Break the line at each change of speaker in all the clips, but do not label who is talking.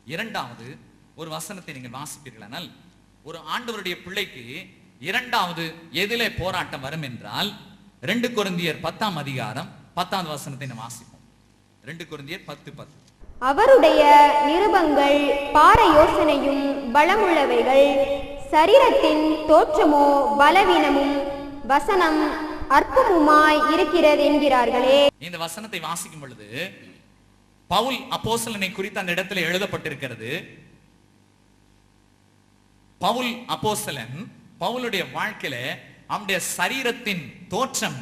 இரண்டாவது ஒரு வசனத்தை நீங்கள் வாசிப்பீர்களானால், ஒரு ஆண்டவருடைய பிள்ளைக்கு இரண்டாவது எதிலே போராட்டம் வரும் என்றால் 2 கொரிந்தியர் 10ஆம் அதிகாரம் 10வது வசனத்தை நாம் வாசிப்போம். 2 கொரிந்தியர் 10:10.
அவருடைய நிருபங்கள் பார யோசனையும் பலமுள்ளவைகள், சரீரத்தின் தோற்றமோ பலவீனமும் வசனம் அற்பமுமாய் இருக்கிறது என்கிறார்களே. இந்த
வசனத்தை வாசிக்கும் பொழுது பவுல் அப்போஸ்தலனை குறித்து அந்த இடத்துல எழுதப்பட்டிருக்கிறது. பவுல் அப்போஸ்தலன் பவுலுடைய வாழ்க்கையில அவனுடைய சரீரத்தின் தோற்றம்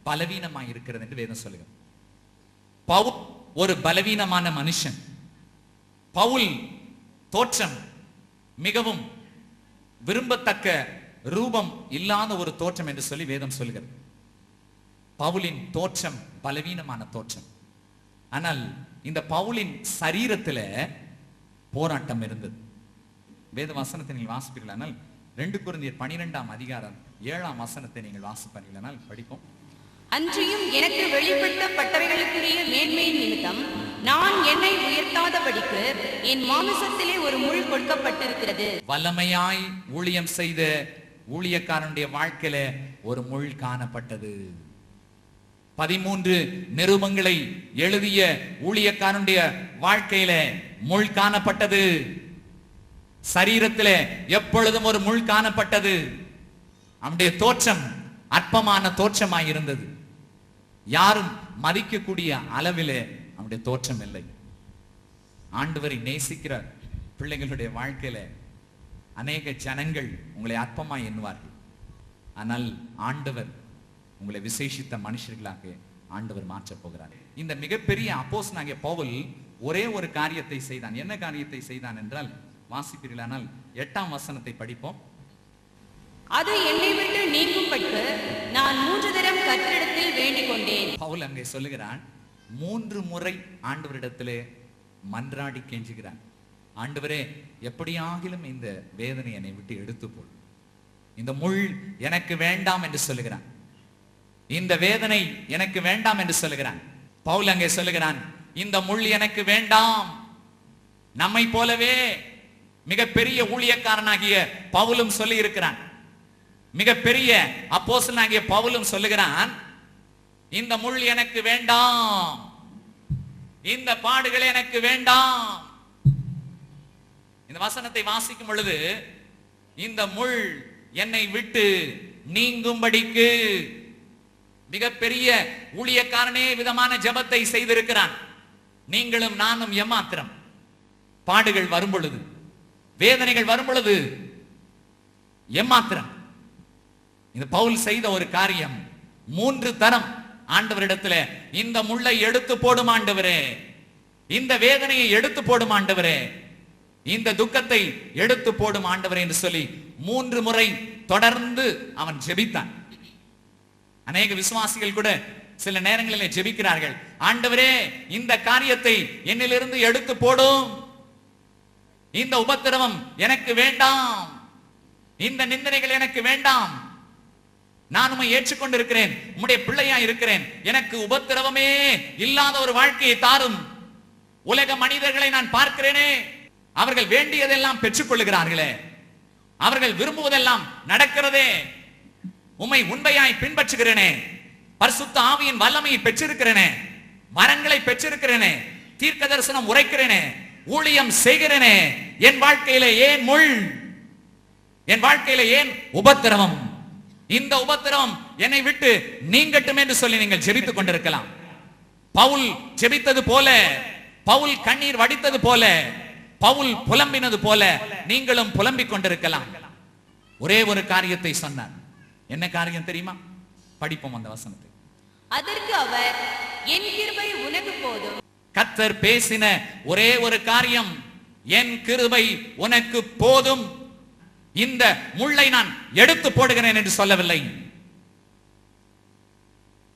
பலவீனமாய் இருக்கிறது என்று வேதம் சொல்லுகிறது. பவுல் ஒரு பலவீனமான மனுஷன். பவுல் தோற்றம் மிகவும் விரும்பத்தக்க ரூபம் இல்லாத ஒரு தோற்றம் என்று சொல்லி வேதம் சொல்கிறது. பவுலின் தோற்றம் பலவீனமான தோற்றம். ஆனால் இந்த பவுலின் சரீரத்தில் போராட்டம் இருந்தது. வேத வசனத்தை நீங்கள் வாசிப்பீர்களானால் 2 கொரிந்தியர் 12ஆம் அதிகாரம் 7ஆம் வசனத்தை நீங்கள் வாசிப்பீர்களானால் படிப்போம்.
அன்றியும் எனக்கு வெளிப்படுத்தப்பட்டவைகளுக்குரிய மேன்மையின் நிமித்தம் நான் என்னை உயர்த்தாதபடிக்கு என் மாமிசத்திலே ஒரு முள் கொடுக்கப்பட்டிருக்கிறது.
வல்லமையாய் ஊழியம் செய்த ஊழியக்காரனுடைய வாழ்க்கையில ஒரு முள் காணப்பட்டது. 13 நிருபங்களை எழுதிய ஊழியக்காரனுடைய வாழ்க்கையில முள் காணப்பட்டது. சரீரத்திலே எப்பொழுதும் ஒரு முள் காணப்பட்டது. அவனுடைய தோற்றம் அற்பமான தோற்றமாய் இருந்தது. யாரும் மதிக்கக்கூடிய அளவிலே அவனுடைய தோற்றம் இல்லை. ஆண்டவரை நேசிக்கிற பிள்ளைகளுடைய வாழ்க்கையில அநேக ஜனங்கள் உங்களை அற்பமாய் எண்ணுவார்கள். ஆனால் ஆண்டவர் உங்களை விசேஷித்த மனுஷர்களாக ஆண்டவர் மாற்றப் போகிறார். இந்த மிகப்பெரிய அப்போஸ்தலனாகிய பவுல் ஒரே ஒரு காரியத்தை செய்தான். என்ன காரியத்தை செய்தான் என்றால் வாசிப்பீர்களானால் 8ஆம் வசனத்தை படிப்போம்.
அது என்னை விட்டு நீங்கும்பட்டு நான் 3 தரம் கர்த்தரிடத்தில் வேண்டிக் கொண்டேன்.
பவுல் அங்கே சொல்லுகிறான், 3 முறை ஆண்டவரிடத்திலே மன்றாடி கெஞ்சுகிறான். ஆண்டவரே, எப்படியாகிலும் இந்த வேதனை என்னை விட்டு எடுத்து போடு, இந்த முள் எனக்கு வேண்டாம் என்று சொல்லுகிறான். இந்த வேதனை எனக்கு வேண்டாம் என்று சொல்லுகிறான். பவுல் அங்கே சொல்லுகிறான், இந்த முள் எனக்கு வேண்டாம். நம்மை போலவே மிகப்பெரிய ஊழியக்காரனாகிய பவுலும் சொல்லி இருக்கிறான். மிகப்பெரிய அப்போஸ்தலனாகிய பவுலும் சொல்லுகிறான், இந்த முள் எனக்கு வேண்டாம், இந்த பாடுகள் எனக்கு வேண்டாம். இந்த வசனத்தை வாசிக்கும் பொழுது இந்த முள் என்னை விட்டு நீங்கும்படிக்கு மிகப்பெரிய ஊழியக்காரனே விதமான ஜெபத்தை செய்திருக்கிறான். நீங்களும் நானும் ஏமாத்திரம். பாடுகள் வரும் பொழுது, வேதனைகள் வரும் பொழுது ஏமாத்திரம். இந்த பவுல் செய்த ஒரு காரியம், 3 தரம் ஆண்டவரிடத்துல இந்த முள்ளை எடுத்து போடும் ஆண்டவரே, இந்த வேதனையை எடுத்து போடும் ஆண்டவரே, இந்த துக்கத்தை எடுத்து போடும் ஆண்டவரே என்று சொல்லி 3 முறை தொடர்ந்து அவன் ஜெபித்தான். அநேக விசுவாசிகள் கூட சில நேரங்களில் ஜெபிக்கிறார்கள், ஆண்டவரே இந்த காரியத்தை என்னிலிருந்து எடுத்து போடும், இந்த உபத்திரவம் எனக்கு வேண்டாம், இந்த நிந்தனைகள் எனக்கு வேண்டாம், நான் உம்மை ஏற்றுக்கொண்டிருக்கிறேன், உம்முடைய பிள்ளையா இருக்கிறேன், எனக்கு உபத்திரவமே இல்லாத ஒரு வாழ்க்கையை தாரும். உலக மனிதர்களை நான் பார்க்கிறேனே, அவர்கள் வேண்டியதெல்லாம் பெற்றுக் கொள்ளுகிறார்களே, அவர்கள் விரும்புவதெல்லாம் நடக்கிறதே, உம்மை உண்மையாய் பின்பற்றுகிறேனே, பரிசுத்த ஆவியின் வல்லமையை பெற்றிருக்கிறேனே, வரங்களை பெற்றிருக்கிறேனே, தீர்க்க தரிசனம் உரைக்கிறேனே, ஊழியம் செய்கிறேனே, என் வாழ்க்கையில ஏன் முள், என் வாழ்க்கையில ஏன் உபத்திரவம், இந்த உபத்திரவம் என்னை விட்டு நீங்கட்டும் என்று சொல்லி நீங்கள் ஜெபித்துக் கொண்டிருக்கலாம். பவுல் ஜெபித்தது போல, பவுல் கண்ணீர் வடித்தது போல, பவுல் புலம்பினது போல நீங்களும் புலம்பிக் கொண்டிருக்கலாம். ஒரே ஒரு காரியத்தை சொன்னார். என்ன காரியம் தெரியுமா? படிப்போம் அந்த வசனத்தை.
அதற்கு அவர், என் கிருபை உனக்கு போதும்.
கர்த்தர் பேசின ஒரே ஒரு காரியம், என் கிருபை உனக்கு போதும், இந்த முள்ளை நான் எடுத்து போடுகிறேன் என்று சொல்லவில்லை.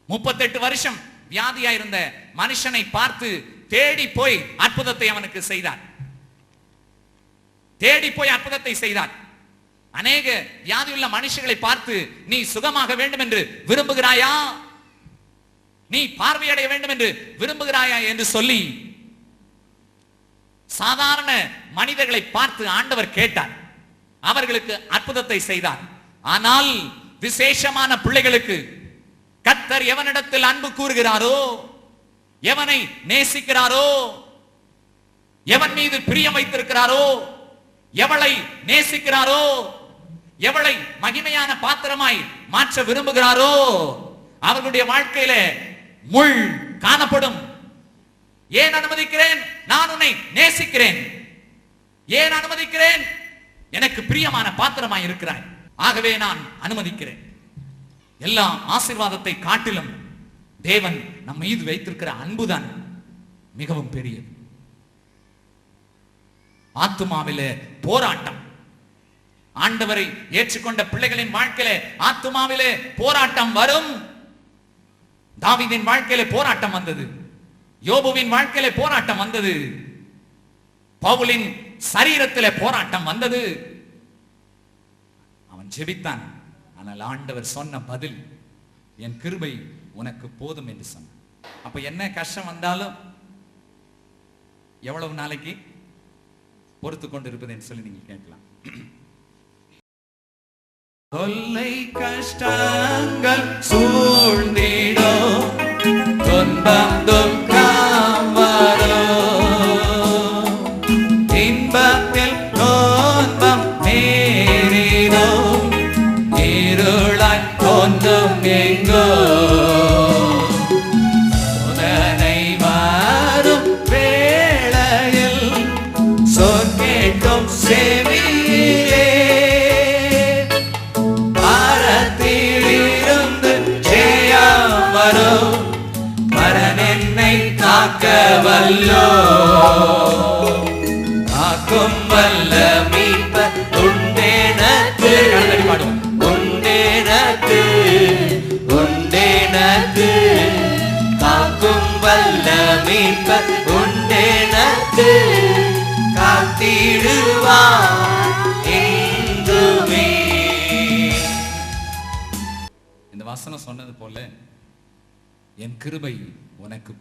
38 வருஷம் வியாதியா இருந்த மனுஷனை பார்த்து தேடி போய் அற்புதத்தை அவனுக்கு செய்தார். தேடி போய் அற்புதத்தை செய்தார். அநேக வியாதியுள்ள மனுஷர்களை பார்த்து, நீ சுகமாக வேண்டும் என்று விரும்புகிறாயா, நீ பார்வையடைய வேண்டும் என்று விரும்புகிறாயா என்று சொல்லி சாதாரண மனிதர்களை பார்த்து ஆண்டவர் கேட்டார், அவர்களுக்கு அற்புதத்தை செய்தார். ஆனால் விசேஷமான பிள்ளைகளுக்கு கர்த்தர் எவனிடத்தில் அன்பு கூறுகிறாரோ, எவனை நேசிக்கிறாரோ, எவன் மீது பிரியம் வைத்திருக்கிறாரோ, எவளை நேசிக்கிறாரோ, எவளை மகிமையான பாத்திரமாய் மாற்ற விரும்புகிறாரோ, அவர்களுடைய வாழ்க்கையில முள் காணப்படும். ஏன் அனுமதிக்கிறேன்? நான் உன்னை நேசிக்கிறேன். ஏன் அனுமதிக்கிறேன்? எனக்கு பிரியமான பாத்திரமாய் இருக்கிறாய், ஆகவே நான் அனுமதிக்கிறேன். எல்லா ஆசீர்வாதத்தை காட்டிலும் தேவன் நம் மீது வைத்திருக்கிற அன்புதான் மிகவும் பெரியது. ஆத்துமாவிலே போராட்டம். ஆண்டவரை ஏற்றுக்கொண்ட பிள்ளைகளின் வாழ்க்கையிலே ஆத்துமாவிலே போராட்டம் வரும். தாவீதின் வாழ்க்கையிலே போராட்டம் வந்தது, யோபுவின் வாழ்க்கையிலே போராட்டம் வந்தது, பவுலின் சரீரத்திலே போராட்டம் வந்தது. அவன் ஜெபித்தான், ஆனால் ஆண்டவர் சொன்ன பதில், என் கிருபை உனக்கு போதும் என்று சொன்னார். அப்ப என்ன கஷ்டம் வந்தாலும் எவ்வளவு நாளைக்கு பொறுத்து கொண்டு இருப்பது என்று சொல்லி நீங்க கேட்கலாம். தொல்லை கஷ்டங்கள் சூழ்ந்திடோ, துன்பம் துக்கம் வரும், இன்பத்தில் துன்பம் நேரிடோ, இருளாய் தோன்றும் எங்கோ, சோதனை வரும் வேளையில் சொல் கேட்கும் செவியிலே, பாரத்திலிருந்து ஜெயம் வரும், மரணம் என்னை காக்க வல்லோ, காக்கும் வல்ல மீட்பர் உண்டேனக்கு, உண்டேனக்கு, உண்டேனக்கு, காக்கும் வல்ல மீட்பர் உண்டேனக்கு, காத்திடுவார் என்றுமே. இந்த வசனம் சொன்னது போல என் கிருபை உனக்கு